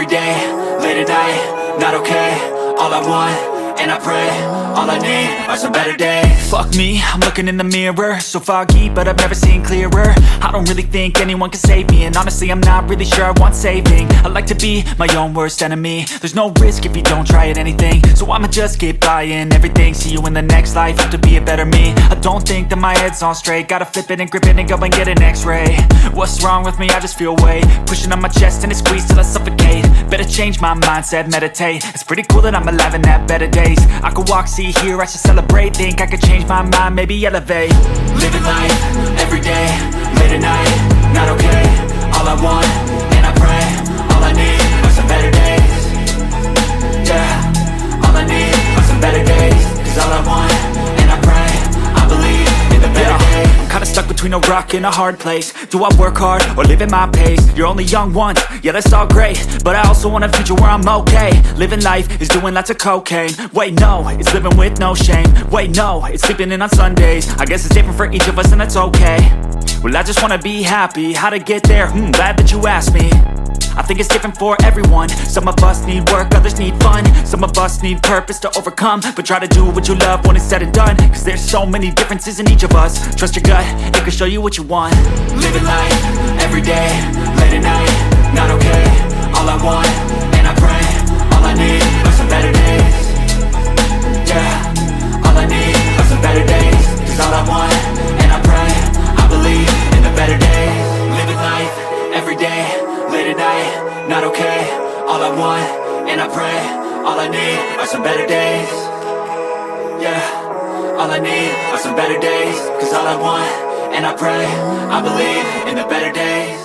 day, late at night, not okay. All I want, and I pray, all I need are some better days. Fuck me, I'm looking in the mirror, so foggy, but I've never seen clearer. I don't really think anyone can save me, and honestly I'm not really sure I want saving. I like to be my own worst enemy. There's no risk if you don't try at anything, so I'ma just keep buying everything. See you in the next life, have to be a better me. I don't think that my head's on straight, gotta flip it and grip it and go and get an x-ray. What's wrong with me? I just feel weight pushing on my chest and it squeezes till I suffocate. Better change my mindset, meditate. It's pretty cool that I'm alive and have better days. I could walk, see, hear, I should celebrate. Think I could change my mind, maybe elevate. Living life, every day, late at night, not okay. All I want, and I pray, all I need are some better days. Yeah, all I need are some better days. Cause all I want, and I pray, I believe in the better days. I'm kinda stuck between a rock and a hard place. Do I work hard or live at my pace? You're only young once, yeah that's all great, but I also want a future where I'm okay. Living life is doing lots of cocaine. Wait no, it's living with no shame. Wait no, it's sleeping in on Sundays. I guess it's different for each of us and that's okay. Well I just wanna be happy, how to get there? Glad that you asked me. I think it's different for everyone. Some of us need work, others need fun. Some of us need purpose to overcome. But try to do what you love when it's said and done. Cause there's so many differences in each of us. Trust your gut, it can show you what you want. Living life, every day, late at night, not okay. All I want, and I pray, all I need are some better days. Yeah, all I need are some better days. Cause all I want, and I pray, I believe in the better days. Living life, every day, late at night, not okay. All I want, and I pray, all I need are some better days. Yeah, all I need are some better days. Cause all I want, and I pray, I believe in the better days.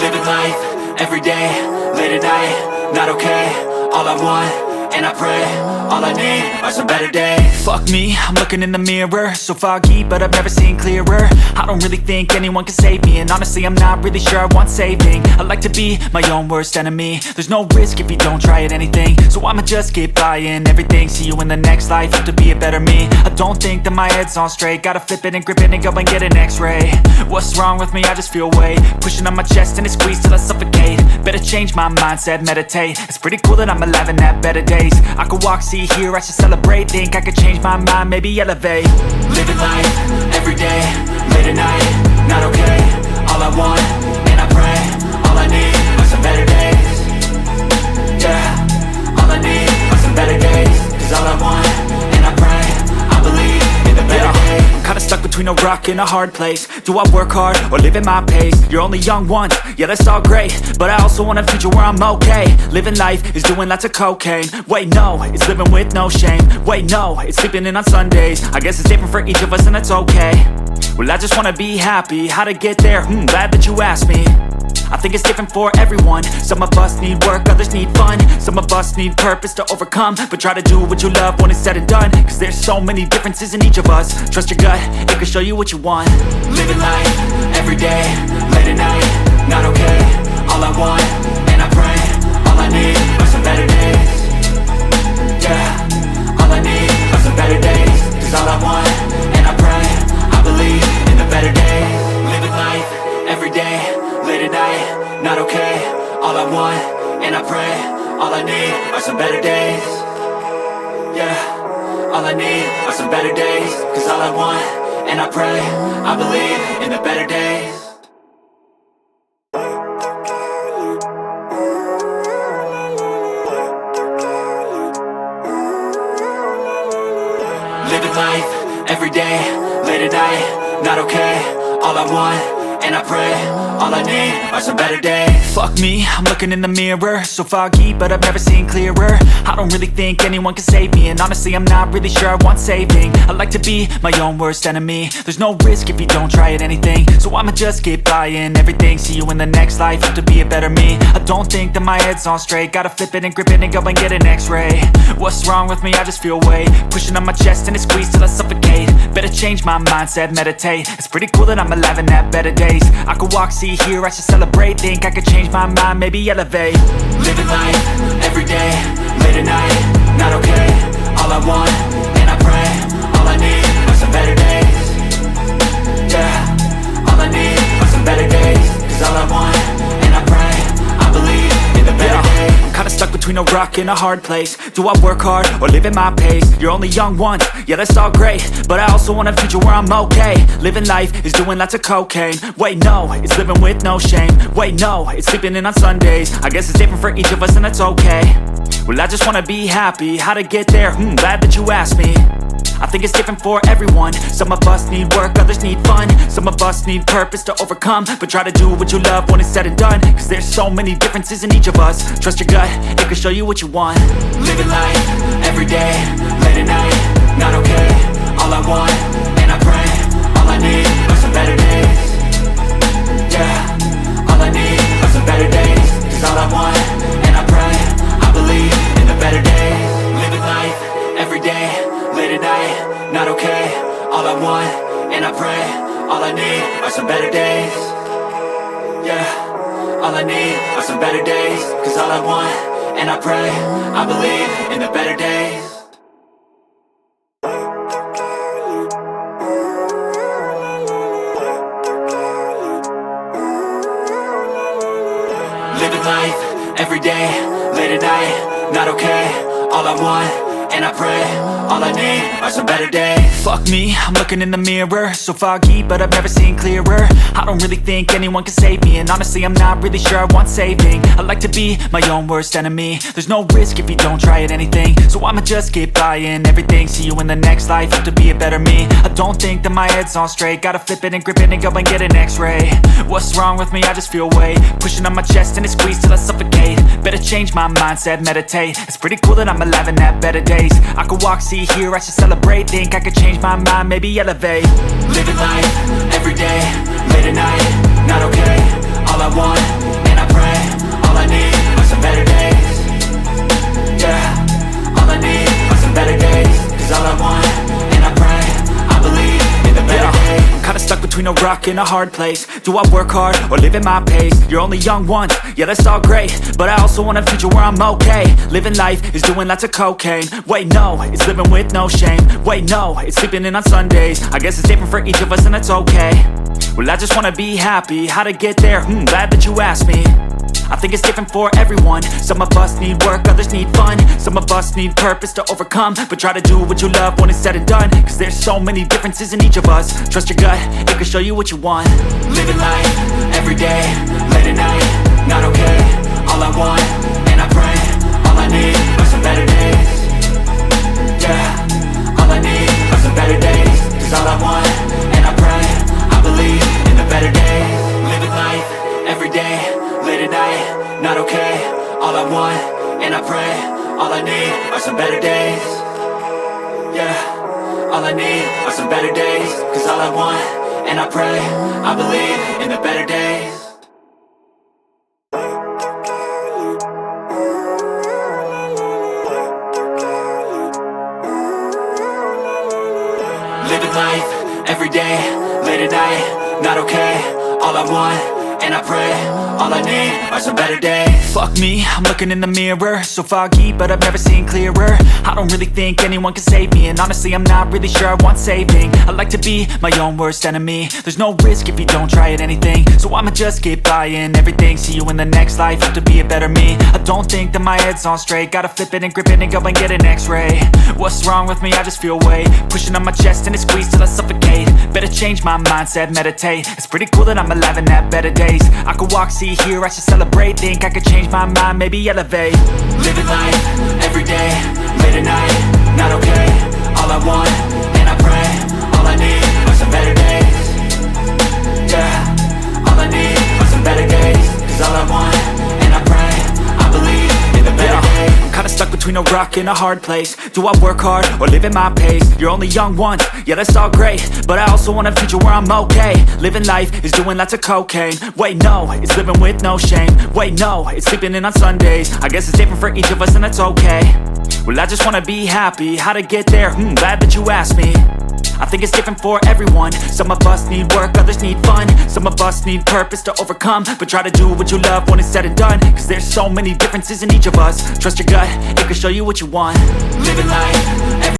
Living life, every day, late at night, not okay. All I want, and I pray, all I need are some better days. Fuck me, I'm looking in the mirror, so foggy, but I've never seen clearer. I don't really think anyone can save me, and honestly I'm not really sure I want saving. I like to be my own worst enemy. There's no risk if you don't try at anything, so I'ma just keep buying everything. See you in the next life, have to be a better me. I don't think that my head's on straight, gotta flip it and grip it and go and get an x-ray. What's wrong with me? I just feel weight pushing on my chest and it squeezes till I suffocate. Better change my mindset, meditate. It's pretty cool that I'm alive and have better days. I could walk, see, hear, I should celebrate. Think I could change my mind, maybe elevate. Living life, every day, late at night, not okay. All I want, and I pray, all I need are some better days. Yeah, all I need are some better days. Cause all I want, and I pray, I believe in the better days. I'm kinda stuck between a rock and a hard place. Do I work hard or live at my pace? You're only young once, yeah that's all great, but I also want a future where I'm okay. Living life is doing lots of cocaine. Wait no, it's living with no shame. Wait no, it's sleeping in on Sundays. I guess it's different for each of us and that's okay. Well I just wanna be happy, how to get there? Glad that you asked me. I think it's different for everyone. Some of us need work, others need fun. Some of us need purpose to overcome. But try to do what you love when it's said and done. Cause there's so many differences in each of us. Trust your gut, it can show you what you want. Living life, every day, late at night, not okay. All I want, and I pray, all I need are some better days. Yeah, all I need are some better days. Cause all I want, and I pray, I believe in the better days. Living life, every day, late at night, not okay. All I want, and I pray, all I need are some better days. Yeah, all I need are some better days. Cause all I want, and I pray, I believe in the better days. Living life, every day, late at night, not okay. All I want, and I pray, all I need are some better days. Fuck me, I'm looking in the mirror, so foggy, but I've never seen clearer. I don't really think anyone can save me, and honestly I'm not really sure I want saving. I like to be my own worst enemy. There's no risk if you don't try at anything, so I'ma just keep buying everything. See you in the next life, have to be a better me. I don't think that my head's on straight, gotta flip it and grip it and go and get an x-ray. What's wrong with me? I just feel weight pushing on my chest and it squeezes till I suffocate. Better change my mindset, meditate. It's pretty cool that I'm alive and have better days. I could walk, see, hear, I should celebrate. Think I could change my mind, maybe elevate. Living life, every day, late at night, not okay. All I want, and I pray, all I between a rock and a hard place. Do I work hard or live at my pace? You're only young once, yeah that's all great, but I also want a future where I'm okay. Living life is doing lots of cocaine. Wait no, it's living with no shame. Wait no, it's sleeping in on Sundays. I guess it's different for each of us and that's okay. Well I just wanna be happy, how to get there? Glad that you asked me. I think it's different for everyone. Some of us need work, others need fun. Some of us need purpose to overcome. But try to do what you love when it's said and done, cause there's so many differences in each of us. Trust your gut, it can show you what you want. Living life, everyday, late at night, not okay. All I want, and I pray, all I need are some better days. Yeah, all I need are some better days. Cause all I want, and I pray, I believe in the better days. Living life, everyday, late at night, not okay. All I want, and I pray, all I need are some better days. Yeah, all I need are some better days. Cause all I want, and I pray, I believe in the better days. Living life, everyday, late at night, not okay. All I want, and I pray, all I need are some better days. Fuck me, I'm looking in the mirror, so foggy, but I've never seen clearer. I don't really think anyone can save me, and honestly I'm not really sure I want saving. I like to be my own worst enemy. There's no risk if you don't try at anything, so I'ma just keep buying everything. See you in the next life, have to be a better me. I don't think that my head's on straight, gotta flip it and grip it and go and get an x-ray. What's wrong with me? I just feel weight pushing on my chest and it squeezes till I suffocate. Better change my mindset, meditate. It's pretty cool that I'm alive and have better days. I could walk, see, hear, I should celebrate. Think I could change my mind, maybe elevate. Living life, everyday, late at night, not okay. All I want, and I pray, all I need are some better days. Yeah, all I need are some better days. Cause all I want, and I pray, I believe in the better days. I'm kinda stuck between a rock and a hard place. Do I work hard or live at my pace? You're only young once, yeah that's all great, but I also want a future where I'm okay. Living life is doing lots of cocaine. Wait no, it's living with no shame. Wait no, it's sleeping in on Sundays. I guess it's different for each of us and that's okay. Well I just wanna be happy, how to get there? Glad that you asked me. I think it's different for everyone. Some of us need work, others need fun. Some of us need purpose to overcome. But try to do what you love when it's said and done, cause there's so many differences in each of us. Trust your gut, it can show you what you want. Living life, everyday, late at night, not okay. All I want, and I pray, all I need are some better days. Yeah, all I need are some better days. Cause all I want, and I pray, I believe in the better days. Living life, everyday, late at night, not okay. All I want, and I pray, all I need are some better days. Yeah, all I need are some better days. Cause all I want, and I pray, I believe in the better days. Living life, everyday, late at night, not okay. All I want, and I pray, all I need are some better days. Fuck me, I'm looking in the mirror, so foggy, but I've never seen clearer. I don't really think anyone can save me, and honestly I'm not really sure I want saving. I like to be my own worst enemy. There's no risk if you don't try at anything, so I'ma just keep buying everything. See you in the next life, have to be a better me. I don't think that my head's on straight, gotta flip it and grip it and go and get an x-ray. What's wrong with me? I just feel weight pushing on my chest and it squeezes till I suffocate. Better change my mindset, meditate. It's pretty cool that I'm alive and have better days. I could walk, see, hear, I should celebrate. Think I could change my mind, maybe elevate. Living life, everyday, late at night, not okay. All I want, and I pray, all I need are some better days. Yeah, all I need are some better days. Cause all I want, and I pray, I believe in the better days. I'm kinda stuck between a rock and a hard place. Do I work hard or live at my pace? You're only young once, yeah that's all great, but I also want a future where I'm okay. Living life is doing lots of cocaine. Wait no, it's living with no shame. Wait no, it's sleeping in on Sundays. I guess it's different for each of us and that's okay. Well I just wanna be happy, how to get there? Glad that you asked me. I think it's different for everyone. Some of us need work, others need fun. Some of us need purpose to overcome. But try to do what you love when it's said and done, cause there's so many differences in each of us. Trust your gut, it can show you what you want. Living life